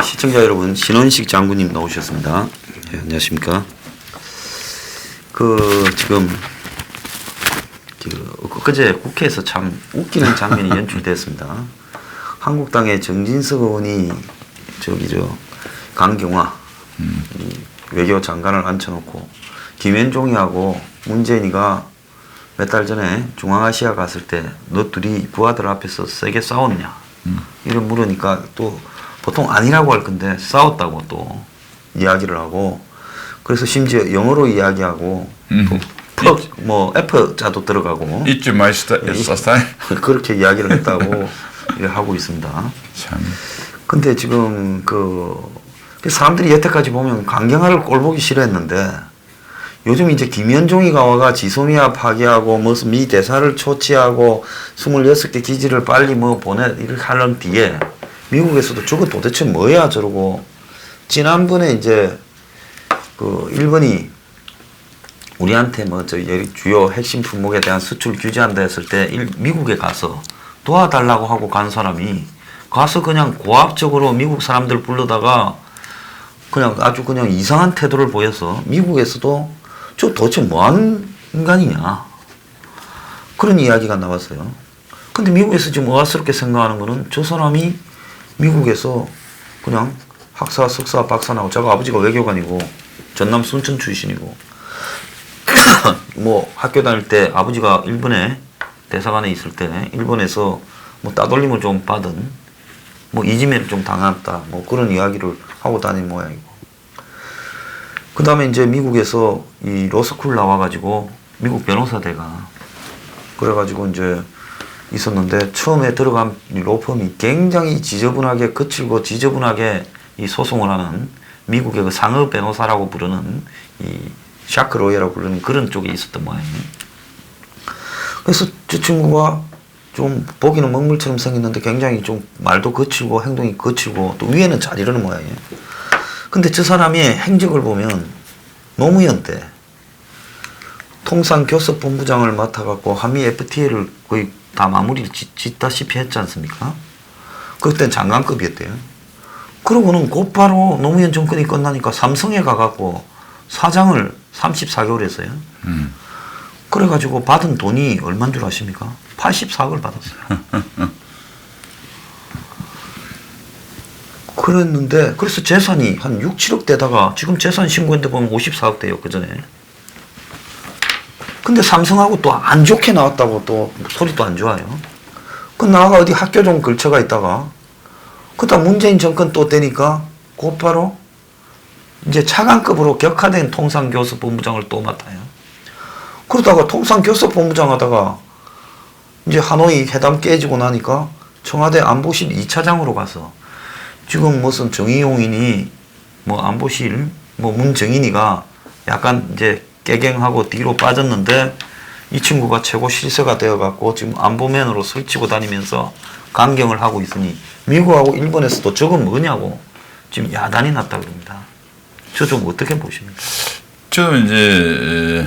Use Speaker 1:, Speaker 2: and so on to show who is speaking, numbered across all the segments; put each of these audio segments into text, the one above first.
Speaker 1: 시청자 여러분, 신원식 장군님 나오셨습니다. 안녕하십니까. 지금 엊그제 국회에서 참 웃기는 장면이 연출됐습니다. 한국당의 정진석 의원이 강경화 외교장관을 앉혀놓고 김현종이하고 문재인이가 몇 달 전에 중앙아시아 갔을 때 너 둘이 부하들 앞에서 세게 싸웠냐 이런 물으니까 또 보통 아니라고 할 건데 싸웠다고 또 이야기를 하고, 그래서 심지어 영어로 이야기하고 또 F자도 들어가고
Speaker 2: 이쯤 마이스터
Speaker 1: 그렇게 이야기를 했다고 하고 있습니다.
Speaker 2: 참.
Speaker 1: 근데 지금 사람들이 여태까지 보면 강경화를 꼴보기 싫어했는데 요즘 이제 김현종이가 와가 지소미아 파기하고 무슨 미 대사를 초치하고 26개 기지를 빨리 이렇게 하는 뒤에 미국에서도 저거 도대체 뭐야 저러고, 지난번에 이제 일본이 우리한테 주요 핵심 품목에 대한 수출 규제한다 했을 때 미국에 가서 도와달라고 하고 간 사람이 가서 그냥 고압적으로 미국 사람들 불러다가 아주 이상한 태도를 보여서 미국에서도 저 도대체 뭐하는 인간이냐 그런 이야기가 나왔어요. 근데 미국에서 지금 의아스럽게 생각하는 거는 저 사람이 미국에서 그냥 학사, 석사, 박사 나고 자기 아버지가 외교관이고 전남 순천 출신이고 학교 다닐 때 아버지가 일본에 대사관에 있을 때 일본에서 따돌림을 좀 받은 이지매를 좀 당했다 그런 이야기를 하고 다닌 모양이고, 그 다음에 이제 미국에서 이 로스쿨 나와가지고 미국 변호사대가 그래가지고 이제 있었는데 처음에 들어간 로펌이 굉장히 지저분하게 거칠고 지저분하게 이 소송을 하는 미국의 그 상업 변호사라고 부르는 이 샤크 로이라고 부르는 그런 쪽에 있었던 모양이에요. 그래서 저 친구가 좀 보기는 먹물처럼 생겼는데 굉장히 좀 말도 거칠고 행동이 거칠고 또 위에는 잘 이러는 모양이에요. 근데 저 사람의 행적을 보면 노무현 때 통상교섭본부장을 맡아갖고 한미 FTA를 거의 다 마무리를 짓다시피 했지 않습니까? 그땐 장관급이었대요. 그러고는 곧바로 노무현 정권이 끝나니까 삼성에 가갖고 사장을 34개월 했어요. 그래가지고 받은 돈이 얼마인 줄 아십니까? 84억을 받았어요. 그랬는데, 그래서 재산이 한 6, 7억 되다가 지금 재산 신고했는데 보면 54억 돼요, 그 전에. 근데 삼성하고 또 안 좋게 나왔다고 또 소리도 안 좋아요. 나가 어디 학교 좀 걸쳐가 있다가, 그다음 문재인 정권 또 되니까 곧바로 이제 차관급으로 격하된 통상교섭본부장을 또 맡아요. 그러다가 통상교섭본부장 하다가 이제 하노이 회담 깨지고 나니까 청와대 안보실 2차장으로 가서 지금 무슨 정의용인이 안보실 문정인이가 약간 이제 깨갱하고 뒤로 빠졌는데 이 친구가 최고 실세가 되어갖고 지금 안보맨으로 설치고 다니면서 강경을 하고 있으니 미국하고 일본에서도 저건 뭐냐고 지금 야단이 났다 그럽니다. 저 좀 어떻게 보십니까?
Speaker 2: 저는 이제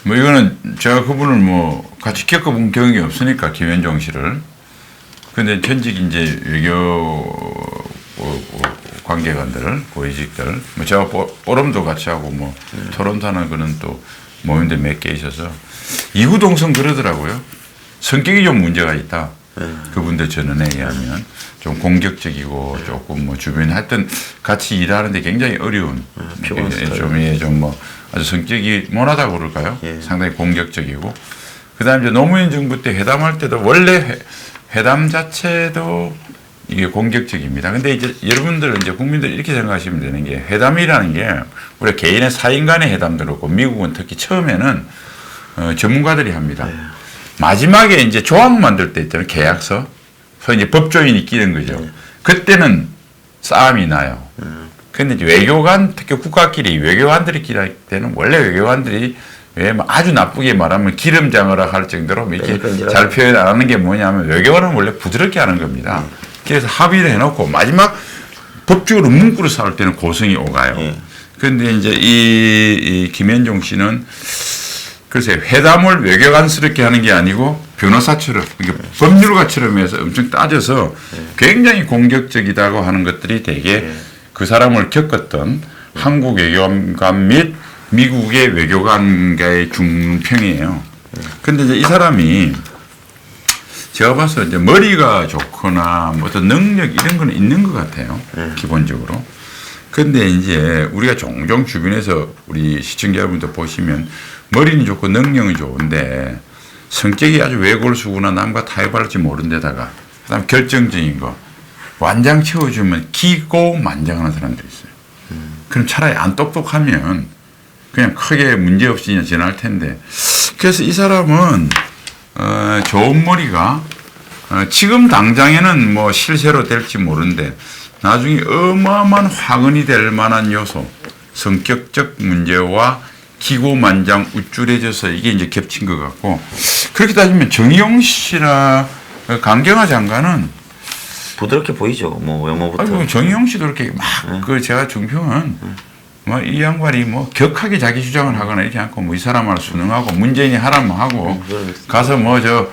Speaker 2: 이거는 제가 그분을 같이 겪어본 경험이 없으니까 김현종 씨를. 근데 전직 이제 외교 관계관들, 고위직들, 제가 포럼도 같이 하고 토론토는 그런 또 모임들 몇 개 있어서 이구동성 그러더라고요. 성격이 좀 문제가 있다. 그분들 전언에 의하면 좀 공격적이고 조금 주변에 하여튼 같이 일하는데 굉장히 어려운 좀 아주 성격이 모나다고 그럴까요?
Speaker 1: 예.
Speaker 2: 상당히 공격적이고, 그다음에 이제 노무현 정부 때 회담할 때도 원래 회담 자체도 이게 공격적입니다. 근데 이제 여러분들 이제 국민들 이렇게 생각하시면 되는 게 회담이라는 게 우리 개인의 사인 간의 회담도 그렇고 미국은 특히 처음에는 전문가들이 합니다.
Speaker 1: 네.
Speaker 2: 마지막에 이제 조합 만들 때 있잖아요. 계약서. 그래서 이제 법조인이 끼는 거죠.
Speaker 1: 네.
Speaker 2: 그때는 싸움이 나요. 근데 이제 외교관, 특히 국가끼리 외교관들끼리 할 때는 원래 외교관들이 아주 나쁘게 말하면 기름장어라 할 정도로 이렇게 잘 표현 안 하는 게 뭐냐면 외교관은 원래 부드럽게 하는 겁니다. 그래서 합의를 해놓고 마지막 법적으로 문구를 싸울 때는 고성이 오가요. 그런데 이제 이 김현종 씨는 글쎄 회담을 외교관스럽게 하는 게 아니고 변호사처럼 그러니까 법률가처럼 해서 엄청 따져서 굉장히 공격적이다고 하는 것들이 되게 그 사람을 겪었던 한국 외교관 및 미국의 외교관과의 중평이에요. 근데 이제 이 사람이 제가 봐서 이제 머리가 좋거나 뭐 어떤 능력 이런 거는 있는 것 같아요. 기본적으로. 근데 이제 우리가 종종 주변에서 우리 시청자분들 보시면 머리는 좋고 능력은 좋은데 성격이 아주 외골수구나 남과 타협할지 모르는 데다가 그다음 결정적인 거 완장 채워주면 기고만장하는 사람들이 있어요. 그럼 차라리 안 똑똑하면 그냥 크게 문제없이 지날 텐데 그래서 이 사람은 좋은 머리가 지금 당장에는 뭐 실세로 될지 모르는데 나중에 어마어마한 화근이 될 만한 요소 성격적 문제와 기고만장 우쭐해져서 이게 이제 겹친 것 같고 그렇게 따지면 정의용 씨나 강경화 장관은
Speaker 1: 부드럽게 보이죠. 뭐 외모부터.
Speaker 2: 아이고 정의용 씨도 이렇게 막 그 제가 중평은 뭐 이 양반이 뭐 격하게 자기 주장을 하거나 이렇게 않고 뭐 이 사람을 순응하고 문재인이 하라면 하고 가서 뭐 저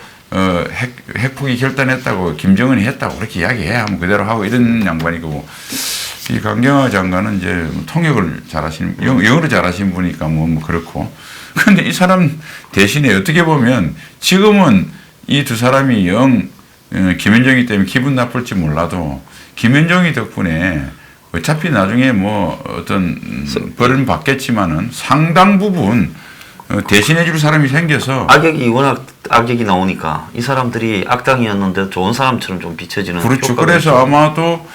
Speaker 2: 핵폭이 결단했다고 김정은이 했다고 그렇게 이야기해 하면 그대로 하고 이런 양반이고 이 강경화 장관은 이제 통역을 잘하시는 영어를 잘하시는 분이니까 뭐 그렇고 그런데 이 사람 대신에 어떻게 보면 지금은 이 두 사람이 김현정이 때문에 기분 나쁠지 몰라도 김현정이 덕분에 어차피 나중에 뭐 어떤 벌은 받겠지만은 상당 부분 대신해 줄 사람이 생겨서
Speaker 1: 악역이 워낙 악역이 나오니까 이 사람들이 악당이었는데 좋은 사람처럼 좀 비춰지는
Speaker 2: 그렇죠. 그래서 아마도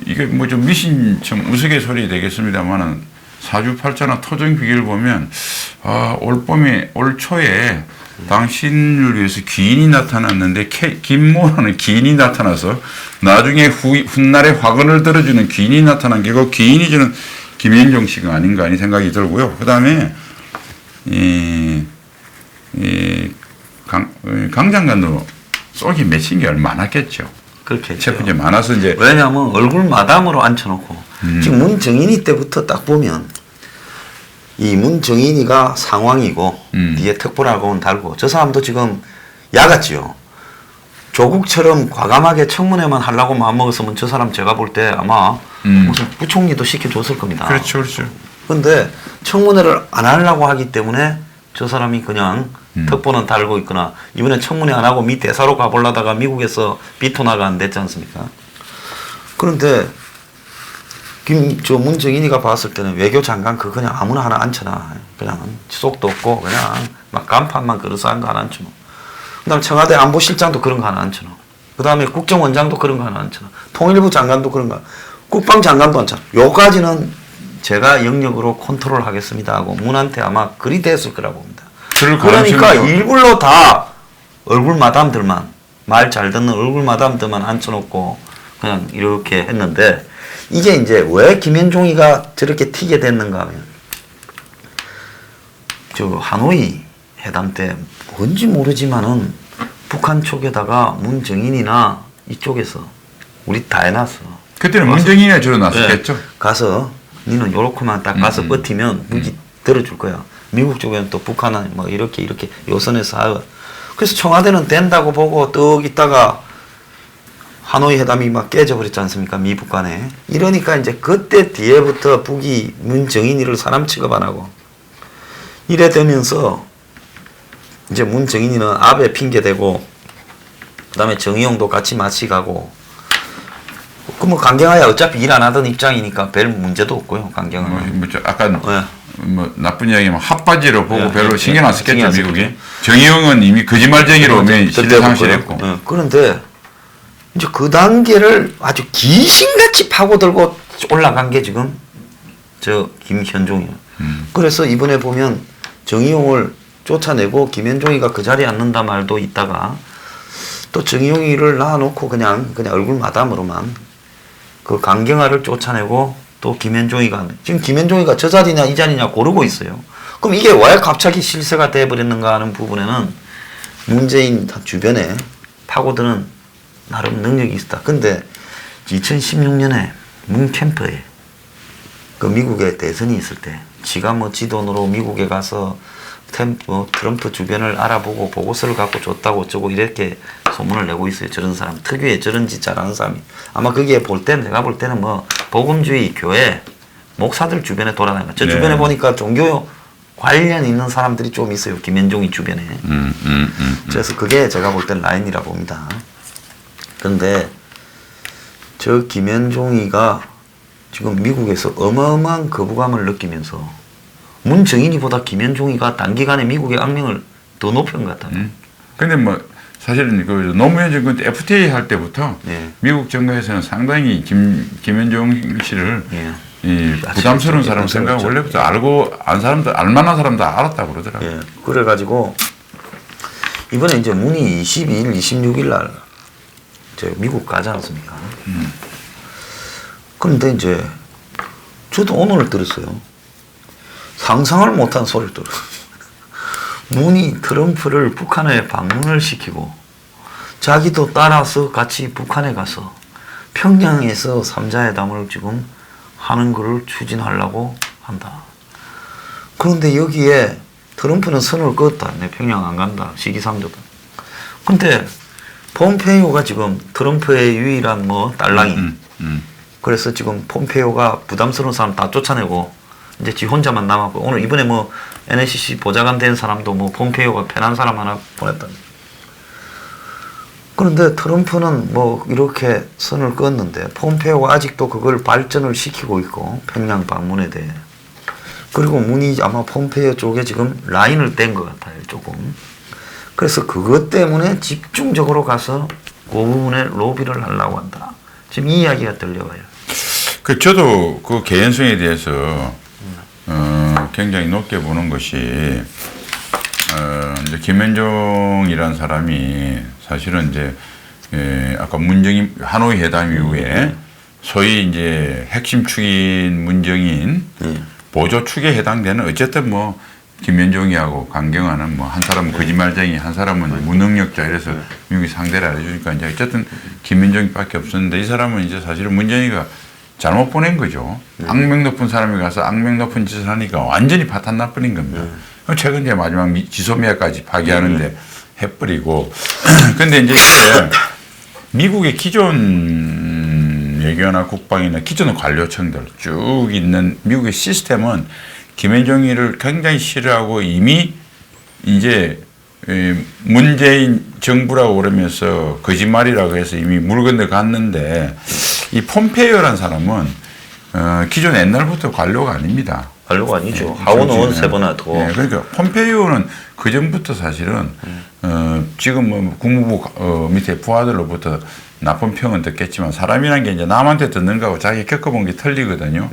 Speaker 2: 이게 뭐 좀 미신처럼 우스갯소리 되겠습니다만은 사주팔자나 토정 비결을 보면 올 초에 당신을 위해서 귀인이 나타났는데 김모라는 귀인이 나타나서 나중에 훗날에 화근을 들어주는 귀인이 나타난 게 그 귀인이 저는 김현정 씨가 아닌가 하는 생각이 들고요. 그 다음에 강 장관도 쏙이 맺힌 게 얼마 많았겠죠.
Speaker 1: 그렇게
Speaker 2: 첫 번째 많아서 이제
Speaker 1: 왜냐하면 얼굴 마담으로 앉혀놓고 지금 문정인이 때부터 딱 보면 이 문정인이가 상황이고 뒤에 특보라고는 달고 저 사람도 지금 야같지요. 조국처럼 과감하게 청문회만 하려고 마음먹었으면 저 사람 제가 볼 때 아마 무슨 부총리도 시켜줬을 겁니다.
Speaker 2: 그렇죠, 그렇죠.
Speaker 1: 근데 청문회를 안 하려고 하기 때문에 저 사람이 그냥 특보는 달고 있거나 이번에 청문회 안 하고 미 대사로 가보려다가 미국에서 비토나가 안 됐지 않습니까? 그런데 문정인이가 봤을 때는 외교장관 그거 그냥 아무나 하나 앉혀놔. 그냥 속도 없고 그냥 막 간판만 걸어서 한 거 하나 앉혀놔. 그 다음에 청와대 안보실장도 그런 거 하나 앉혀놔. 그 다음에 국정원장도 그런 거 하나 앉혀놔. 통일부 장관도 그런 거. 국방장관도 앉혀놔. 요까지는 제가 영역으로 컨트롤 하겠습니다 하고 문한테 아마 그리 됐을 거라고 봅니다. 그러니까 일부러 다 얼굴 마담들만 말 잘 듣는 얼굴 마담들만 앉혀놓고 그냥 이렇게 했는데 이게 이제 왜 김현종이가 저렇게 튀게 됐는가 하면 저 하노이 회담 때 뭔지 모르지만은 북한 쪽에다가 문정인이나 이쪽에서 우리 다 해놨어.
Speaker 2: 그때는 문정인이 주로 나섰겠죠.
Speaker 1: 네, 가서 니는 요렇게만 딱 가서 버티면 무기 들어줄 거야. 미국 쪽에는 또 북한은 뭐 이렇게 요선에서 하고. 그래서 청와대는 된다고 보고 떡 있다가 하노이 회담이 막 깨져버렸지 않습니까? 미북 간에. 이러니까 이제 그때 뒤에부터 북이 문정인이를 사람 취급 안 하고 이래 되면서 이제 문정인이는 아베 핑계대고 그 다음에 정의용도 같이 마치 가고 그러면 강경화야 어차피 일 안 하던 입장이니까 별 문제도 없고요. 강경화는.
Speaker 2: 아까 뭐 나쁜 이야기면 핫바지로 보고 별로 신경 안 썼겠죠. 미국이. 정의용은 이미 거짓말쟁이로 시대상실했고.
Speaker 1: 그런데 이제 그 단계를 아주 귀신같이 파고들고 올라간 게 지금 저 김현종이에요. 그래서 이번에 보면 정의용을 쫓아내고 김현종이가 그 자리에 앉는다 말도 있다가 또 정의용이를 놔놓고 그냥 얼굴 마담으로만 그 강경화를 쫓아내고 또 김현종이가 지금 김현종이가 저 자리냐 이 자리냐 고르고 있어요. 그럼 이게 왜 갑자기 실세가 돼버렸는가 하는 부분에는 문재인 주변에 파고드는 나름 능력이 있었다. 근데 2016년에 문 캠프에 그 미국에 대선이 있을 때 지가 뭐 지돈으로 미국에 가서 트럼프 주변을 알아보고 보고서를 갖고 줬다고 어쩌고 이렇게 소문을 내고 있어요. 저런 사람 특유의 저런 짓 잘하는 사람이 아마 거기에 볼 때는 내가 볼 때는 뭐 복음주의 교회 목사들 주변에 돌아다니는 저
Speaker 2: 네.
Speaker 1: 주변에 보니까 종교 관련 있는 사람들이 좀 있어요. 김현종이 주변에. 그래서 그게 제가 볼 때는 라인이라 봅니다. 그런데 저 김현종이가 지금 미국에서 어마어마한 거부감을 느끼면서 문정인이보다 김현종이가 단기간에 미국의 악명을 더 높인 것 같아요.
Speaker 2: 근데 뭐 사실은 그 노무현 정권 때 FTA 할 때부터
Speaker 1: 예.
Speaker 2: 미국 정가에서는 상당히 김현종 씨를
Speaker 1: 예.
Speaker 2: 이 부담스러운 사람 생각
Speaker 1: 그렇죠.
Speaker 2: 원래부터 알고 안 사람들 알만한 사람 다 알았다고 그러더라고요.
Speaker 1: 예. 그래가지고 이번에 이제 문이 22일, 26일 날 미국 가지 않습니까? 그런데 이제 저도 오늘 들었어요. 상상을 못한 소리를 들어요. 문이 트럼프를 북한에 방문을 시키고 자기도 따라서 같이 북한에 가서 평양에서 3자회담을 지금 하는 거를 추진하려고 한다. 그런데 여기에 트럼프는 선을 그었다. 내 평양 안 간다. 시기상조다. 근데 폼페이오가 지금 트럼프의 유일한 뭐 딸랑이. 그래서 지금 폼페이오가 부담스러운 사람 다 쫓아내고 이제 지 혼자만 남았고 오늘 이번에 뭐 NSC 보좌관 된 사람도 뭐 폼페이오가 편한 사람 하나 보냈다. 그런데 트럼프는 뭐 이렇게 선을 그었는데 폼페이오가 아직도 그걸 발전을 시키고 있고 평양 방문에 대해. 그리고 문이 아마 폼페이오 쪽에 지금 라인을 뗀 것 같아요. 조금. 그래서 그것 때문에 집중적으로 가서 그 부분에 로비를 하려고 한다. 지금 이 이야기가 들려와요.
Speaker 2: 저도 그 개연성에 대해서 굉장히 높게 보는 것이 이제 김현종이라는 사람이 사실은 이제 아까 문정인 하노이 회담 이후에 소위 이제 핵심 축인 문정인 보조 축에 해당되는 어쨌든 뭐 김현종이하고 강경화는 뭐 한 사람은 거짓말쟁이, 한 사람은 무능력자 이래서 미국이 상대를 안 해주니까 이제 어쨌든 김현종이밖에 없었는데 이 사람은 이제 사실은 문재인이가 잘못 보낸 거죠. 악명 높은 사람이 가서 악명 높은 짓을 하니까 완전히 파탄 나버린 겁니다. 최근 이제 마지막 지소미아까지 파기하는데 해버리고. 근데 이제 이게 미국의 기존 외교나 국방이나 기존 관료층들 쭉 있는 미국의 시스템은 김현종이를 굉장히 싫어하고 이미 이제 문재인 정부라고 그러면서 거짓말이라고 해서 이미 물 건너 갔는데 이 폼페이오라는 사람은 기존 옛날부터 관료가 아닙니다.
Speaker 1: 관료가 아니죠. 하원 의원 세 번 하고.
Speaker 2: 네, 그러니까 폼페이오는 그 전부터 사실은 지금 뭐 국무부 밑에 부하들로부터 나쁜 평은 듣겠지만 사람이란 게 이제 남한테 듣는 거하고 자기 겪어본 게 틀리거든요.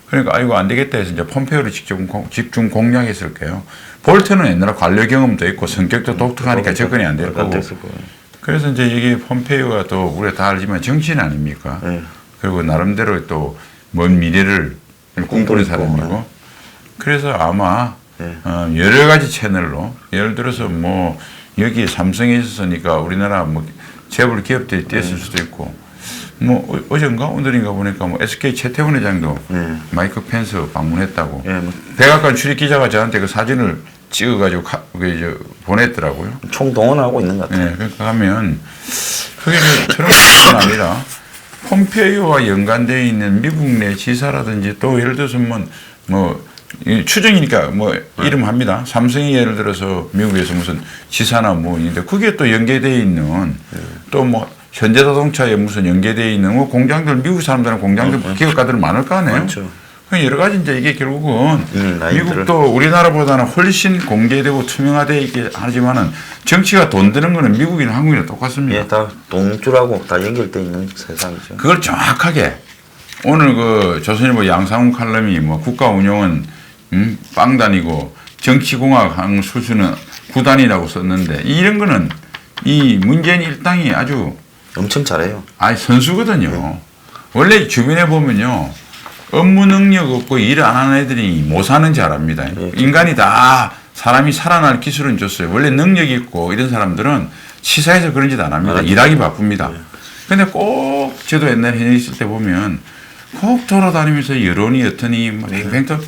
Speaker 2: 그러니까 아이고 안 되겠다 해서 이제 폼페이오를 집중 공략했을 거예요. 볼트는 옛날에 관료 경험도 있고 성격도 독특하니까 접근이 안 될 거고. 그래서 이제 이게 폼페이오가 또 우리가 다 알지만 정치인 아닙니까? 그리고 나름대로 또 먼 미래를 꿈꾸는 사람이고. 그래서 아마 여러 가지 채널로 예를 들어서 뭐 여기 삼성에 있었으니까 우리나라 뭐 재벌 기업들이 뛰었을 수도 있고 뭐 어젠가 오늘인가 보니까 뭐 SK 최태원 회장도 마이크 펜스 방문했다고 백악관 출입 기자가 저한테 그 사진을 찍어가지고 보냈더라고요.
Speaker 1: 총동원하고 있는 것 같아요.
Speaker 2: 네, 그러니까 하면 그게 트럼프뿐 아니라 폼페이오와 연관되어 있는 미국 내 지사라든지 또 예를 들어서 뭐 추정이니까 뭐 이름 합니다. 삼성이 예를 들어서 미국에서 무슨 지사나 뭐 있는데 그게 또 연계되어 있는 또 뭐 현대자동차에 무슨 연계되어 있는 뭐 공장들 미국 사람들은 공장들 기업가들 많을 거 아니에요.
Speaker 1: 많죠.
Speaker 2: 여러 가지 이제 이게 결국은
Speaker 1: 라인들을.
Speaker 2: 미국도 우리나라보다는 훨씬 공개되고 투명화되어 있게 하지만은 정치가 돈 드는 거는 미국이나 한국이나 똑같습니다.
Speaker 1: 예, 다 동줄하고 다 연결되어 있는 세상이죠.
Speaker 2: 그걸 정확하게 오늘 그 조선일보 양상훈 칼럼이 뭐 국가 운영은 빵단이고 정치공학 수준은 구단이라고 썼는데 이런 거는 이 문재인 일당이 아주
Speaker 1: 엄청 잘해요.
Speaker 2: 선수거든요. 원래 주변에 보면요. 업무 능력 없고 일 안 하는 애들이 못 사는 줄 압니다. 인간이 다 사람이 살아날 기술은 줬어요. 원래 능력이 있고 이런 사람들은 시사해서 그런 짓 안 합니다. 일하기 바쁩니다. 근데 꼭 저도 옛날에 현역 있을 때 보면 꼭 돌아다니면서 여론이 어떠니 막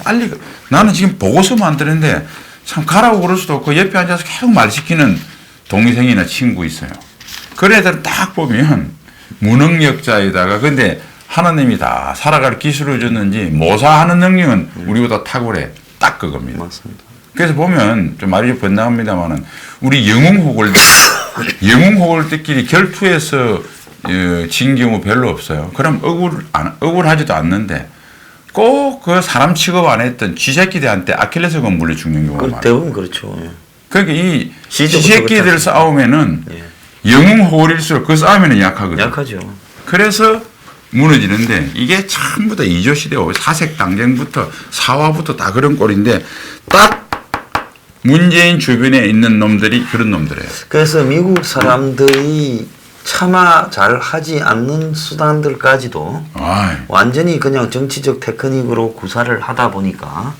Speaker 2: 빨리 나는 지금 보고서 만드는데 참 가라고 그럴 수도 없고 옆에 앉아서 계속 말 시키는 동생이나 친구 있어요. 그런 애들 딱 보면 무능력자에다가 근데 하나님이 다 살아갈 기술을 줬는지 모사하는 능력은 우리보다 탁월해. 딱 그겁니다.
Speaker 1: 맞습니다.
Speaker 2: 그래서 보면 좀 말이 좀 번나갑니다만은 우리 영웅호걸들끼리 결투해서 진 경우 별로 없어요. 그럼 억울하지도 않는데 꼭 그 사람 취급 안 했던 쥐새끼들한테 아킬레스건 물려 죽는 경우가 많아요.
Speaker 1: 대부분 그렇죠. 예.
Speaker 2: 그러니까 이
Speaker 1: 시적으로
Speaker 2: 쥐새끼들
Speaker 1: 그렇지
Speaker 2: 싸우면은
Speaker 1: 예.
Speaker 2: 영웅호걸일수록 그 싸우면은 약하거든요.
Speaker 1: 약하죠.
Speaker 2: 그래서 무너지는데 이게 전부 다 이조시대고 사색당쟁부터 사화부터 다 그런 꼴인데 딱 문재인 주변에 있는 놈들이 그런 놈들이에요.
Speaker 1: 그래서 미국 사람들이 차마 잘 하지 않는 수단들까지도
Speaker 2: 아이.
Speaker 1: 완전히 그냥 정치적 테크닉으로 구사를 하다 보니까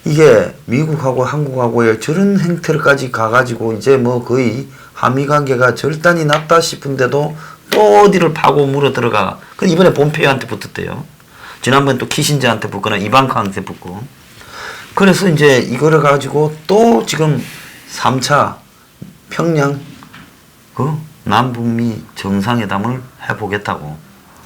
Speaker 1: 이게 미국하고 한국하고의 저런 행태까지 가가지고 이제 뭐 거의 한미 관계가 절단이 났다 싶은데도 또 어디를 파고 물어 들어가. 그 이번에 폼페이오한테 붙었대요. 지난번 또 키신저한테 붙거나 이방카한테 붙고. 그래서 이제 이거를 가지고 또 지금 3차 평양 그 남북미 정상회담을 해보겠다고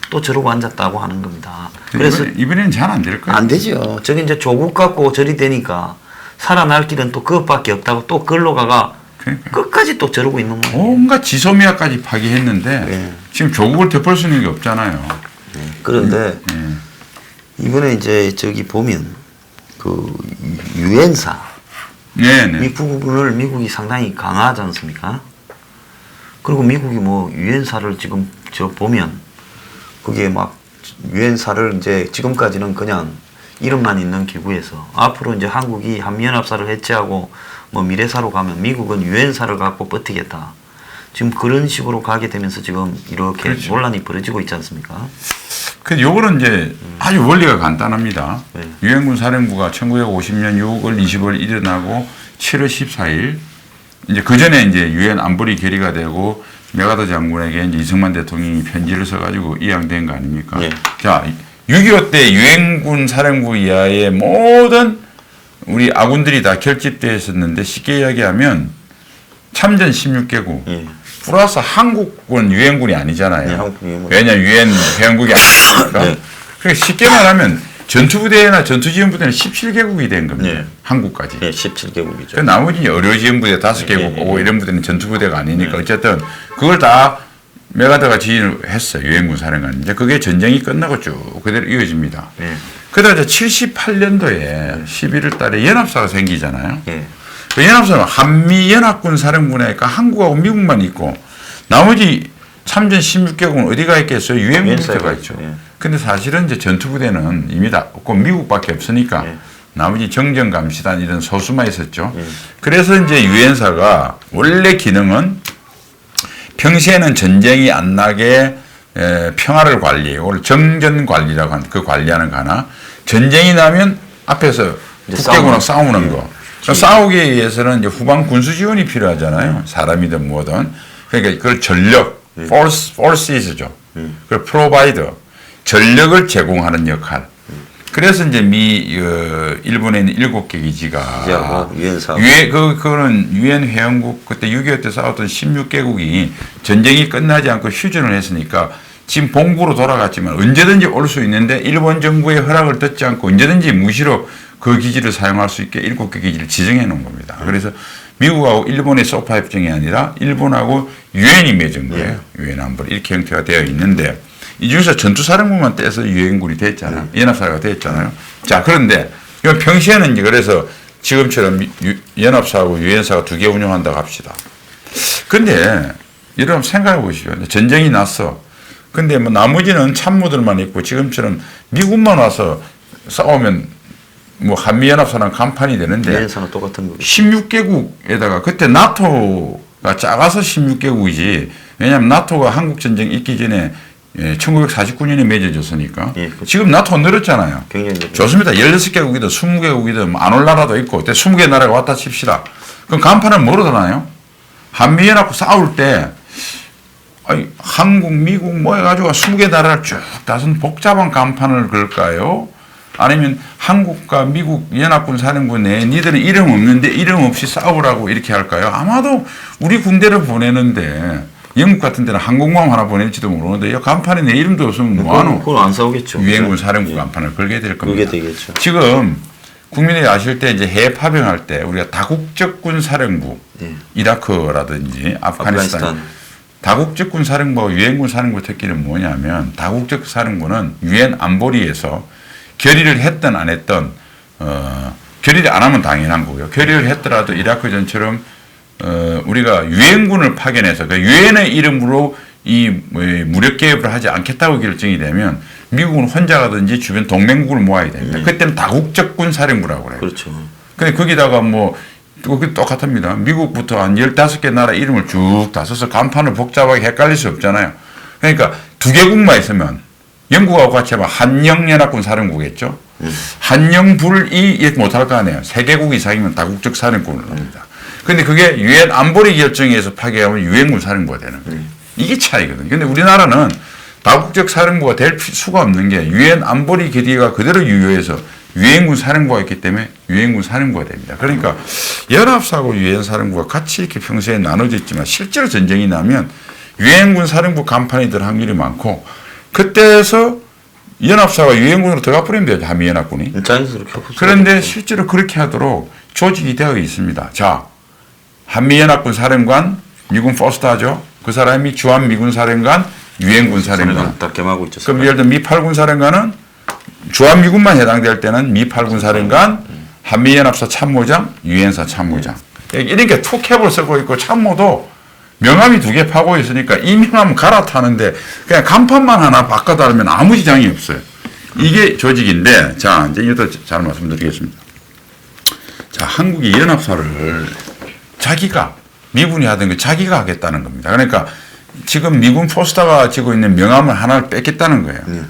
Speaker 1: 또 저러고 앉았다고 하는 겁니다. 그래서
Speaker 2: 이번에는 잘 안 될 거예요.
Speaker 1: 안 되죠. 저기 이제 조국 갖고 저리 되니까 살아날 길은 또 그것밖에 없다고 또 그걸로 가가
Speaker 2: 그러니까.
Speaker 1: 끝까지 또 저러고 있는 거예요.
Speaker 2: 온갖 지소미아까지 파기했는데
Speaker 1: 예.
Speaker 2: 지금 조국을 덮을 수 있는 게 없잖아요.
Speaker 1: 그런데 이번에 이제 저기 보면 그 유엔사
Speaker 2: 네네.
Speaker 1: 이 부분을 미국이 상당히 강하지 않습니까? 그리고 미국이 뭐 유엔사를 지금 저 보면 그게 막 유엔사를 이제 지금까지는 그냥 이름만 있는 기구에서 앞으로 이제 한국이 한미연합사를 해체하고 뭐 미래사로 가면 미국은 유엔사를 갖고 버티겠다. 지금 그런 식으로 가게 되면서 지금 이렇게
Speaker 2: 그렇죠.
Speaker 1: 논란이 벌어지고 있지 않습니까?
Speaker 2: 그 요거는 이제 아주 원리가 간단합니다.
Speaker 1: 네.
Speaker 2: 유엔군 사령부가 1950년 6월 20일 일어나고 7월 14일 이제 그 전에 이제 유엔 안보리 결의가 되고 메가더 장군에게 이제 이승만 대통령이 편지를 써가지고 이양된 거 아닙니까?
Speaker 1: 네.
Speaker 2: 자, 6.25 때 유엔군 사령부 이하의 모든 우리 아군들이 다 결집되어 있었는데 쉽게 이야기하면 참전 16개국
Speaker 1: 예.
Speaker 2: 플러스 한국은 유엔군이 아니잖아요.
Speaker 1: 네, 한국 유엔군.
Speaker 2: 왜냐 유엔 회원국이 아니니까.
Speaker 1: 네.
Speaker 2: 그러니까 쉽게 말하면 전투부대나 전투지원부대는 17개국이 된 겁니다.
Speaker 1: 네.
Speaker 2: 한국까지.
Speaker 1: 예, 17개국이죠.
Speaker 2: 그 나머지 의료지원부대 5개국 오고 이런 부대는 전투부대가 아니니까 어쨌든 그걸 다 메가더가 지휘를 했어요. 유엔군 사령관. 이제 그게 전쟁이 끝나고 쭉 그대로 이어집니다.
Speaker 1: 예.
Speaker 2: 그러다 이제 78년도에 11월 달에 연합사가 생기잖아요.
Speaker 1: 예.
Speaker 2: 그 연합사는 한미연합군 사령부니까 한국하고 미국만 있고 나머지 참전 16개국은 어디가 있겠어요? 유엔부대가 있죠.
Speaker 1: 예.
Speaker 2: 근데 사실은 이제 전투부대는 이미 다 없고 미국밖에 없으니까
Speaker 1: 예.
Speaker 2: 나머지 정전감시단 이런 소수만 있었죠.
Speaker 1: 예.
Speaker 2: 그래서 이제 유엔사가 원래 기능은 평시에는 전쟁이 안 나게 평화를 관리하고 정전 관리라고 하는 그 관리하는 거 하나 전쟁이 나면 앞에서 북대군하고 싸우는 거. 그러니까 싸우기 위해서는 이제 후방 군수 지원이 필요하잖아요. 사람이든 뭐든. 그러니까 그걸 전력, forces죠. 그걸 provide, 전력을 제공하는 역할. 그래서 이제 일본에 있는 7개 기지가
Speaker 1: 유엔사
Speaker 2: 그거는 유엔 회원국 그때 6.25 때 싸웠던 16개국이 전쟁이 끝나지 않고 휴전을 했으니까 지금 본국으로 돌아갔지만 언제든지 올 수 있는데 일본 정부의 허락을 듣지 않고 언제든지 무시로 그 기지를 사용할 수 있게 7개 기지를 지정해 놓은 겁니다. 그래서 미국하고 일본의 소파 협정이 아니라 일본하고 유엔이 맺은 거예요. 유엔 안보리 이렇게 형태가 되어 있는데 이 중에서 전투사령부만 떼서 유엔군이 됐잖아요. 연합사가 됐잖아요. 자, 그런데 이건 평시에는 이제 그래서 지금처럼 연합사하고 유엔사가 2개 운영한다고 합시다. 근데 여러분 생각해 보시죠. 전쟁이 났어. 근데 뭐 나머지는 참모들만 있고 지금처럼 미국만 와서 싸우면 뭐 한미연합사랑 간판이 되는데
Speaker 1: 유엔사는 똑같은 거죠.
Speaker 2: 16개국에다가 그때 나토가 작아서 16개국이지 왜냐하면 나토가 한국 전쟁 있기 전에 1949년에 맺어졌으니까
Speaker 1: 예, 그렇죠.
Speaker 2: 지금 나토가 늘었잖아요.
Speaker 1: 굉장히
Speaker 2: 좋습니다. 16개국이든 20개국이든 안 올 나라도 있고 그때 20개 나라가 왔다 칩시다. 그럼 간판은 뭐로 드나요? 한미연합 싸울 때 아니, 한국, 미국 뭐 해가지고 20개 나라를 쭉 다선 복잡한 간판을 걸까요? 아니면 한국과 미국 연합군 사령부 내에 니들은 이름 없는데 이름 없이 싸우라고 이렇게 할까요? 아마도 우리 군대를 보내는데 영국 같은 데는 항공모함 하나 보낼지도 모르는데 간판에 내 이름도 없으면 뭐하노?
Speaker 1: 그건 안 싸우겠죠.
Speaker 2: 유엔군 사령부 간판을 걸게 될 겁니다.
Speaker 1: 그게 되겠죠.
Speaker 2: 지금 국민들이 아실 때 이제 해외 파병할 때 우리가 다국적군 사령부 이라크라든지 아프가니스탄 다국적군 사령부와 유엔군 사령부 특기는 뭐냐면 다국적 사령부는 유엔 안보리에서 결의를 했든 안 했든 결의를 안 하면 당연한 거고요. 결의를 했더라도 이라크 전처럼 우리가 유엔군을 파견해서 그 유엔의 이름으로 이 무력 개입을 하지 않겠다고 결정이 되면 미국은 혼자 가든지 주변 동맹국을 모아야 됩니다. 그때는 다국적군 사령부라고 그래요.
Speaker 1: 그렇죠.
Speaker 2: 근데 거기다가 뭐 똑같습니다. 미국부터 한 15개 나라 이름을 쭉 다 써서 간판을 복잡하게 헷갈릴 수 없잖아요. 그러니까 두 개국만 있으면 영국하고 같이 하면 한영연합군 사령부겠죠. 한영불이 이렇게 못할 거 아니에요. 3개국 이상이면 다국적 사령부를 합니다. 근데 그게 유엔 안보리 결정에서 파괴하면 유엔군 사령부가 되는 거예요. 이게 차이거든요. 근데 우리나라는 다국적 사령부가 될 수가 없는 게 유엔 안보리 결의가 그대로 유효해서 유엔군 사령부가 있기 때문에 유엔군 사령부가 됩니다. 그러니까 연합사하고 유엔 사령부가 같이 이렇게 평소에 나눠져 있지만 실제로 전쟁이 나면 유엔군 사령부 간판이 들 확률이 많고 그때에서 연합사가 유엔군으로 들어가 버리면 되죠. 한미연합군이.
Speaker 1: 자연스럽게.
Speaker 2: 그런데 실제로 그렇게 하도록 조직이 되어 있습니다. 자, 한미연합군 사령관, 미군 퍼스트하죠. 그 사람이 주한미군 사령관, 유엔군 사령관.
Speaker 1: 딱 겸하고 있죠.
Speaker 2: 그럼 예를 들어 미8군 사령관은 주한미군만 해당될 때는 미8군 사령관, 한미연합사 참모장, 유엔사 참모장. 이렇게 투캡을 쓰고 있고 참모도 명함이 2개 파고 있으니까 이 명함 갈아타는데 그냥 간판만 하나 바꿔 달면 아무 지장이 없어요. 이게 조직인데 자 이제 이것도 잘 말씀드리겠습니다. 자 한국이 연합사를 자기가 미군이 하던 거 자기가 하겠다는 겁니다. 그러니까 지금 미군 포스터가 지고 있는 명함을 하나를 뺏겠다는 거예요.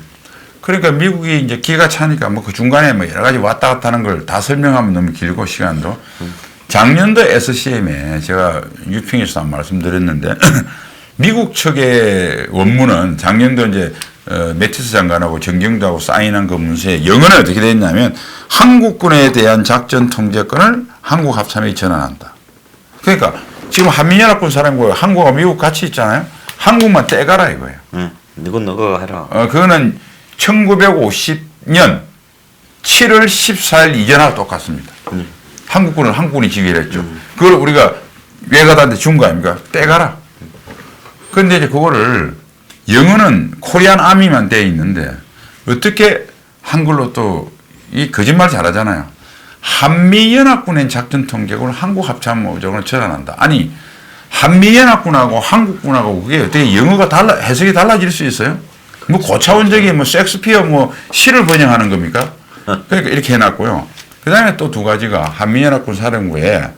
Speaker 2: 그러니까 미국이 이제 기가 차니까 뭐 그 중간에 뭐 여러 가지 왔다 갔다 하는 걸 다 설명하면 너무 길고 시간도. 작년도 SCM에 제가 유평에서 한 말씀드렸는데 미국 측의 원문은 작년도 이제 매티스 장관하고 정경도하고 사인한 그 문서에 영어는 어떻게 되어 있냐면 한국군에 대한 작전 통제권을 한국 합참에 전환한다. 그러니까 지금 한미연합군 사령부가 한국과 미국 같이 있잖아요. 한국만 떼가라 이거예요.
Speaker 1: 이건 너가 해라.
Speaker 2: 그거는 1950년 7월 14일 이전하고 똑같습니다. 한국군은 한국군이 지휘를 했죠. 그걸 우리가 외가다한테 준 거 아닙니까? 떼가라. 그런데 이제 그거를 영어는 코리안 아미만 돼 있는데 어떻게 한글로 또 이 거짓말 잘하잖아요. 한미연합군의 작전 통제권을 한국 합참의장으로 전환한다. 아니 한미연합군하고 한국군하고 그게 어떻게 영어가 해석이 달라질 수 있어요? 뭐 고차원적인 뭐 셰익스피어 뭐 시를 번역하는 겁니까? 그러니까 이렇게 해놨고요. 그 다음에 또 2가지가 한미연합군 사령부에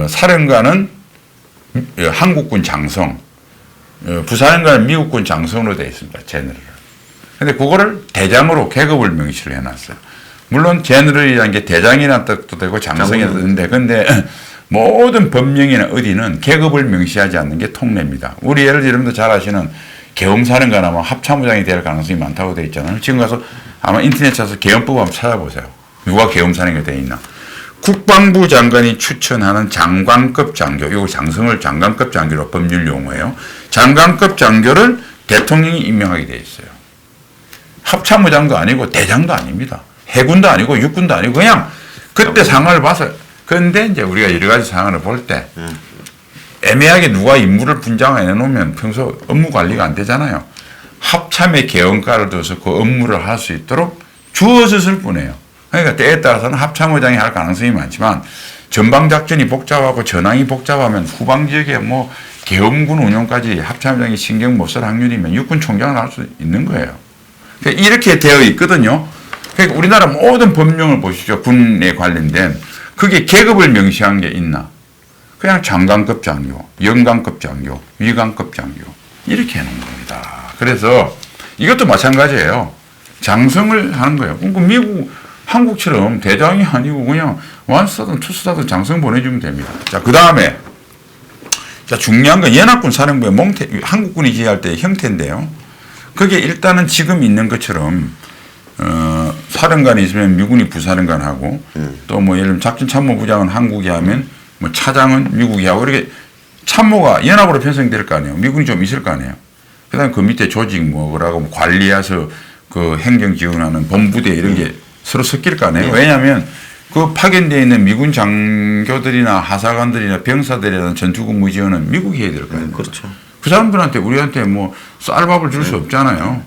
Speaker 2: 사령관은 한국군 장성, 부사령관은 미국군 장성으로 되어 있습니다. 제너럴. 근데 그거를 대장으로 계급을 명시를 해놨어요. 물론 제너럴이라는 게 대장이라는 뜻도 되고 장성이라는 뜻인데 근데 모든 법령이나 어디는 계급을 명시하지 않는 게 통례입니다. 우리 예를 들어 여러분들 잘 아시는 계엄사령관 아마 합참의장이 될 가능성이 많다고 되어 있잖아요. 지금 가서 아마 인터넷 찾아서 계엄법 한번 찾아보세요. 누가 계엄사령관이 되어 있나. 국방부 장관이 추천하는 장관급 장교, 이거 장성을 장관급 장교로 법률 용어예요. 장관급 장교를 대통령이 임명하게 되어 있어요. 합참의장도 아니고 대장도 아닙니다. 해군도 아니고 육군도 아니고 그냥 그때 상황을 봐서. 그런데 이제 우리가 여러 가지 상황을 볼 때 애매하게 누가 임무를 분장해 놓으면 평소 업무 관리가 안 되잖아요. 합참의 계엄가를 둬서 그 업무를 할 수 있도록 주어졌을 뿐이에요. 그러니까 때에 따라서는 합참의장이 할 가능성이 많지만 전방작전이 복잡하고 전황이 복잡하면 후방 지역에 뭐 계엄군 운영까지 합참의장이 신경 못 쓸 확률이면 육군 총장을 할 수 있는 거예요. 그러니까 이렇게 되어 있거든요. 그러니까 우리나라 모든 법령을 보시죠. 군에 관련된 그게 계급을 명시한 게 있나? 그냥 장관급 장교, 영관급 장교, 위관급 장교 이렇게 해놓은 겁니다. 그래서 이것도 마찬가지예요. 장성을 하는 거예요. 그러니까 미국, 한국처럼 대장이 아니고 그냥 원스타든 투스타든 장성 보내주면 됩니다. 자, 그 다음에 자 중요한 건 연합군 사령부의 한국군이 지휘할 때의 형태인데요. 그게 일단은 지금 있는 것처럼 사령관이 있으면 미군이 부사령관하고 또 뭐 예를 들면 작전참모부장은 한국이 하면 뭐 차장은 미국이 하고 이렇게 참모가 연합으로 편성될 거 아니에요. 미군이 좀 있을 거 아니에요. 그다음 그 밑에 조직 뭐라고 관리해서 그 행정 지원하는 본부대 이런 게 서로 섞일 거 아니에요. 왜냐하면 그 파견되어 있는 미군 장교들이나 하사관들이나 병사들이나 전투근무 지원은 미국이 해야 될 거예요.
Speaker 1: 그렇죠.
Speaker 2: 그 사람들한테 우리한테 뭐 쌀밥을 줄 수 없잖아요.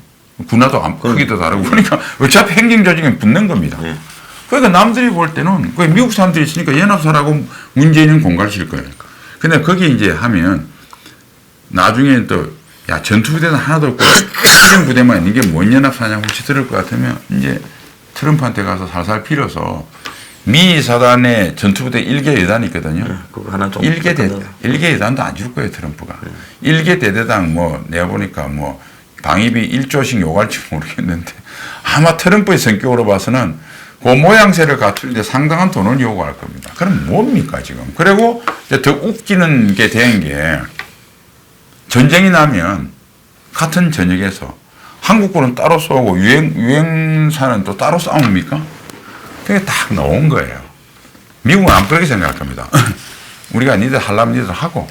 Speaker 2: 군화도 크기도 다르고 그러니까 어차피 행정 조직은 붙는 겁니다. 그러니까 남들이 볼 때는 그 미국 사람들이 있으니까 연합사라고 문재인은 공갈칠 거예요. 근데 거기 이제 하면 나중에 또 야 전투부대는 하나도 없고 행정부대만 있는 게 뭔 연합사냐고 혹시 들을 것 같으면 이제 트럼프한테 가서 살살 빌어서 미 사단의 전투부대 1개 여단이 있거든요.
Speaker 1: 그거 하나 좀
Speaker 2: 1개 여단도 안 줄 거예요, 트럼프가. 1개 대대당 뭐 내가 보니까 뭐 방위비 1조씩 요구할지 모르겠는데 아마 트럼프의 성격으로 봐서는 그 모양새를 갖추는데 상당한 돈을 요구할 겁니다. 그럼 뭡니까 지금? 그리고 이제 더 웃기는 게 된 게 전쟁이 나면 같은 전역에서 한국군은 따로 쏘고 유엔사는 또 따로 싸웁니까? 그게 딱 나온 거예요. 미국은 안 그렇게 생각할 겁니다. 우리가 니들 하려면 니들 하고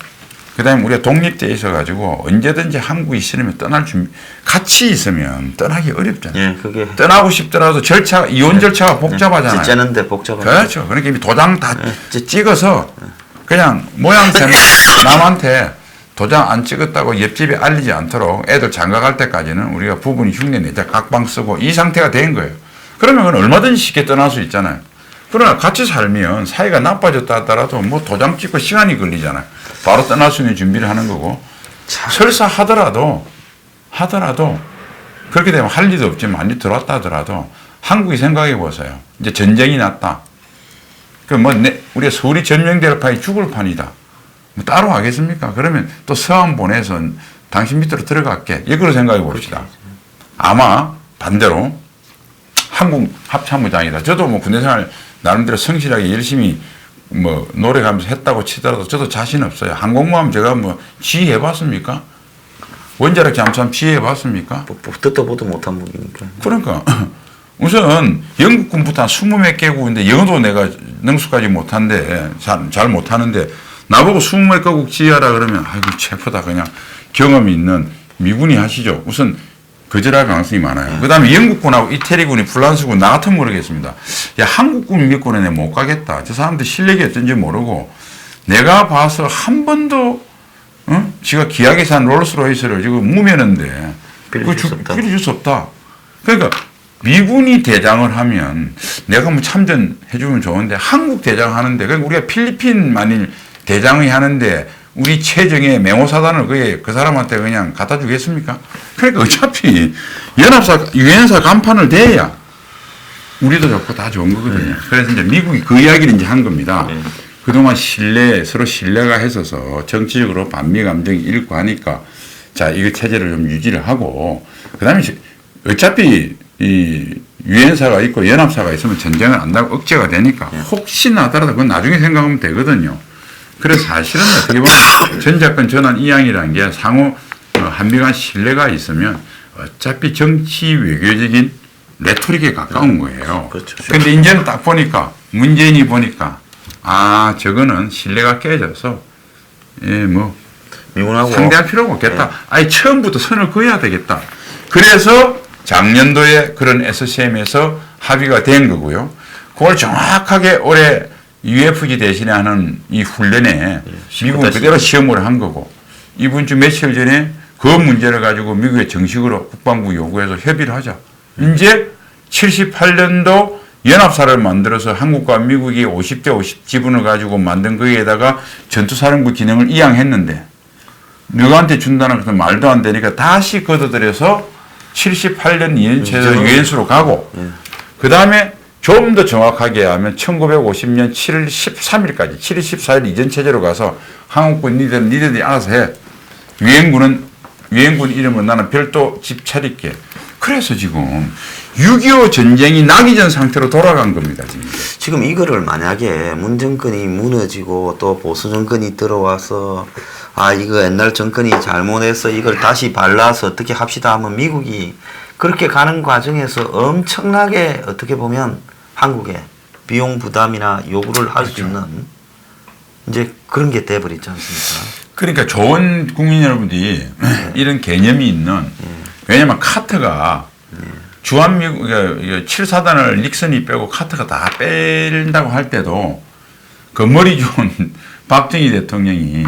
Speaker 2: 그 다음에 우리가 독립돼 있어가지고 언제든지 한국이 싫으면 떠날 준비 같이 있으면 떠나기 어렵잖아요.
Speaker 1: 예, 그게
Speaker 2: 떠나고 싶더라도 이혼 절차가 복잡하잖아요.
Speaker 1: 째는데 복잡하죠.
Speaker 2: 그렇죠. 그러니까 이미 도장 다 찍어서 그냥 모양새만 남한테 도장 안 찍었다고 옆집에 알리지 않도록 애들 장가갈 때까지는 우리가 부분이 흉내 내자 각방 쓰고 이 상태가 된 거예요. 그러면 그건 얼마든지 쉽게 떠날 수 있잖아요. 그러나 같이 살면 사이가 나빠졌다 하더라도 뭐 도장 찍고 시간이 걸리잖아요. 바로 떠날 수 있는 준비를 하는 거고 설사 하더라도 그렇게 되면 할 일도 없지만 많이 들어왔다 하더라도 한국이 생각해 보세요. 이제 전쟁이 났다. 우리가 서울이 점령될 판이 죽을 판이다. 뭐 따로 하겠습니까? 그러면 또 서한 보내서 당신 밑으로 들어갈게. 이걸로 생각해 봅시다. 아마 반대로 한국 합참의장이다. 저도 뭐 군대생활 나름대로 성실하게 열심히 뭐 노력하면서 했다고 치더라도 저도 자신 없어요. 항공모함 제가 뭐 지휘해봤습니까? 원자력 잠수함 지휘해봤습니까?
Speaker 1: 듣도 보도 못한 분이니까.
Speaker 2: 그러니까 우선 영국군부터 한 20몇 개국인데 영어도 내가 능숙하지 못한데 잘 못하는데 나보고 20몇 개국 지휘하라 그러면 아이고 체포다 그냥 경험이 있는 미군이 하시죠. 우선 거절할 가능성이 많아요. 그 다음에 영국군하고 이태리군이 프랑스군 나 같으면 모르겠습니다. 야, 한국군 믿고는 내가 못 가겠다. 저 사람들 실력이 어떤지 모르고 내가 봐서 한 번도 지가 기하게 산 롤스로이스를 지금 무면인데 빌려줄 수 없다. 그러니까 미군이 대장을 하면 내가 뭐 참전해주면 좋은데 한국 대장 하는데 그러니까 우리가 필리핀 만일 대장이 하는데 우리 최정의 맹호사단을 그 사람한테 그냥 갖다 주겠습니까? 그러니까 어차피 유엔사 간판을 대야 우리도 좋고 다 좋은 거거든요. 그래서 이제 미국이 그 이야기를 이제 한 겁니다. 그동안 서로 신뢰가 했어서 정치적으로 반미 감정이 잃고 하니까 자, 이거 체제를 좀 유지를 하고 그 다음에 어차피 이 유엔사가 있고 연합사가 있으면 전쟁을 안 나고 억제가 되니까 혹시나 하더라도 그건 나중에 생각하면 되거든요. 그래서 사실은 어떻게 보면 전작권 전환 이양이라는 게 상호 한미 간 신뢰가 있으면 어차피 정치 외교적인 레토릭에 가까운 거예요.
Speaker 1: 그렇죠.
Speaker 2: 근데 이제는 딱 보니까 문재인이 보니까 아 저거는 신뢰가 깨져서 뭐
Speaker 1: 미군하고
Speaker 2: 상대할 필요가 없겠다. 아예 처음부터 선을 그어야 되겠다. 그래서 작년도에 그런 SCM에서 합의가 된 거고요. 그걸 정확하게 올해 UFG 대신에 하는 이 훈련에 미국은 그대로 시험을 한 거고 이번 주 며칠 전에 그 문제를 가지고 미국에 정식으로 국방부 요구해서 협의를 하자. 이제 78년도 연합사를 만들어서 한국과 미국이 50대 50 지분을 가지고 만든 거기에다가 전투사령부 기능을 이양했는데 누구한테 준다는 것은 말도 안 되니까 다시 걷어들여서 78년 2년체에서 유엔수로 가고 그 다음에 좀 더 정확하게 하면 1950년 7월 13일까지 7월 14일 이전 체제로 가서 한국군 니들이 알아서 해. 유엔군 이름으로 나는 별도 집 차릴게. 그래서 지금 6.25 전쟁이 나기 전 상태로 돌아간 겁니다.
Speaker 1: 지금 이거를 만약에 문 정권이 무너지고 또 보수 정권이 들어와서 아 이거 옛날 정권이 잘못해서 이걸 다시 발라서 어떻게 합시다 하면 미국이 그렇게 가는 과정에서 엄청나게 어떻게 보면 한국에 비용 부담이나 요구를 할 수
Speaker 2: 그렇죠.
Speaker 1: 있는 이제 그런 게 돼버렸지 않습니까?
Speaker 2: 그러니까 좋은 국민 여러분들이 이런 개념이 있는 왜냐면 카트가 주한미국 7사단을 닉슨이 빼고 카트가 다 뺀다고 할 때도 그 머리 좋은 박정희 대통령이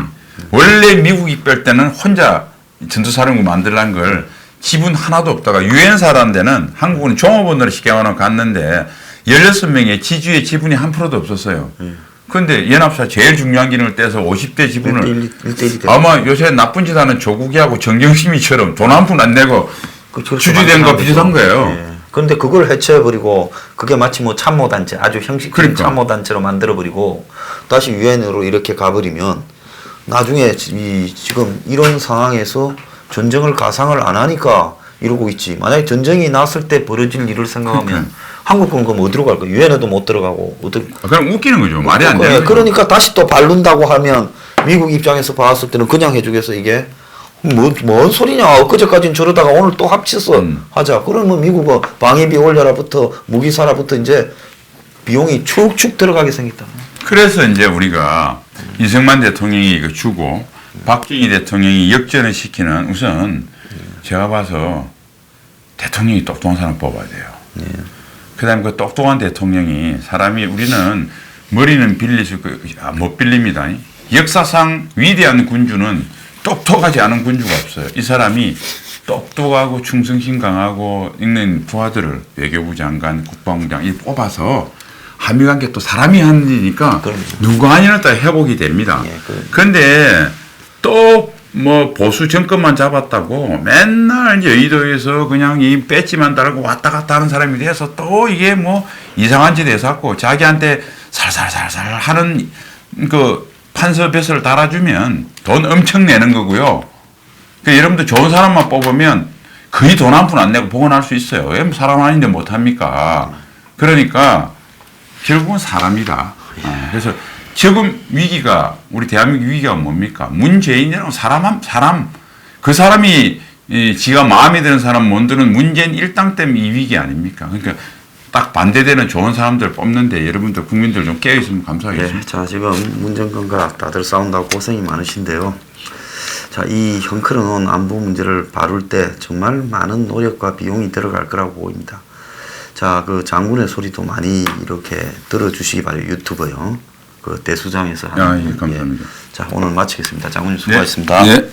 Speaker 2: 원래 미국이 뺄 때는 혼자 전투사령부 만들란 걸 지분 하나도 없다가 유엔사라는 데는 한국은 종업원으로 쉽게 말하면 갔는데 16명의 지주의 지분이 한 프로도 없었어요. 그런데 연합사 제일 중요한 기능을 떼서 50대 지분을
Speaker 1: 1대1
Speaker 2: 아마 요새 나쁜 짓 하는 조국이하고 정경심이처럼 돈 한 푼 안 내고 주주된 거 비슷한 거예요.
Speaker 1: 그런데 그걸 해체해버리고 그게 마치 뭐 참모단체 아주 형식적인
Speaker 2: 그러니까.
Speaker 1: 참모단체로 만들어버리고 다시 유엔으로 이렇게 가버리면 나중에 지금 이런 상황에서 전쟁을 가상을 안 하니까 이러고 있지. 만약에 전쟁이 났을 때 벌어질 일을 생각하면
Speaker 2: 그러니까.
Speaker 1: 한국은 그럼 어디로 갈 거야? 유엔에도 못 들어가고 어떻게?
Speaker 2: 그냥 웃기는 거죠. 말이 안 되는 거죠.
Speaker 1: 그러니까 다시 또 바른다고 하면 미국 입장에서 봤을 때는 그냥 해주겠어 이게. 뭔 소리냐. 엊그제까지는 저러다가 오늘 또 합쳐서 하자. 그러면 미국은 방위비 올려라부터 무기 사라부터 이제 비용이 축축 들어가게 생겼다.
Speaker 2: 그래서 이제 우리가 이승만 대통령이 이거 주고 박정희 대통령이 역전을 시키는 우선 제가 봐서 대통령이 똑똑한 사람 뽑아야 돼요. 그다음에 그 똑똑한 대통령이 사람이 우리는 머리는 빌릴 수 못 빌립니다. 역사상 위대한 군주는 똑똑하지 않은 군주가 없어요. 이 사람이 똑똑하고 충성심 강하고 있는 부하들을 외교부 장관, 국방부 장관 이 뽑아서 한미관계 또 사람이 하는 일이니까 누가 아니나 다 회복이 됩니다. 그런데 또 뭐 보수 정권만 잡았다고 맨날 여의도에서 그냥 이 배지만 달고 왔다 갔다 하는 사람이 돼서 또 이게 뭐 이상한 짓 해서 갖고 자기한테 살살살살 하는 그 판서벼슬을 달아주면 돈 엄청 내는 거고요. 그러니까 여러분들 좋은 사람만 뽑으면 거의 돈 한 푼 안 내고 복원할 수 있어요. 왜 사람 아닌데 못합니까? 그러니까 결국은 사람이다. 그래서 지금 위기가 우리 대한민국 위기가 뭡니까? 문재인이라는 사람 그 사람이 지가 마음에 드는 사람 못 드는 문재인 일당 때문에 이 위기 아닙니까? 그러니까 딱 반대되는 좋은 사람들 뽑는데 여러분들 국민들 좀 깨어있으면 감사하겠습니다.
Speaker 1: 네, 자 지금 문정권과 다들 싸운다고 고생이 많으신데요. 자, 이 형크러놓은 안보 문제를 다룰 때 정말 많은 노력과 비용이 들어갈 거라고 보입니다. 자, 그 장군의 소리도 많이 이렇게 들어주시기 바래요. 유튜브요. 그 대수장에서 하는.
Speaker 2: 예, 감사합니다.
Speaker 1: 자, 오늘 마치겠습니다. 장군님 수고하셨습니다.
Speaker 2: 네. 네.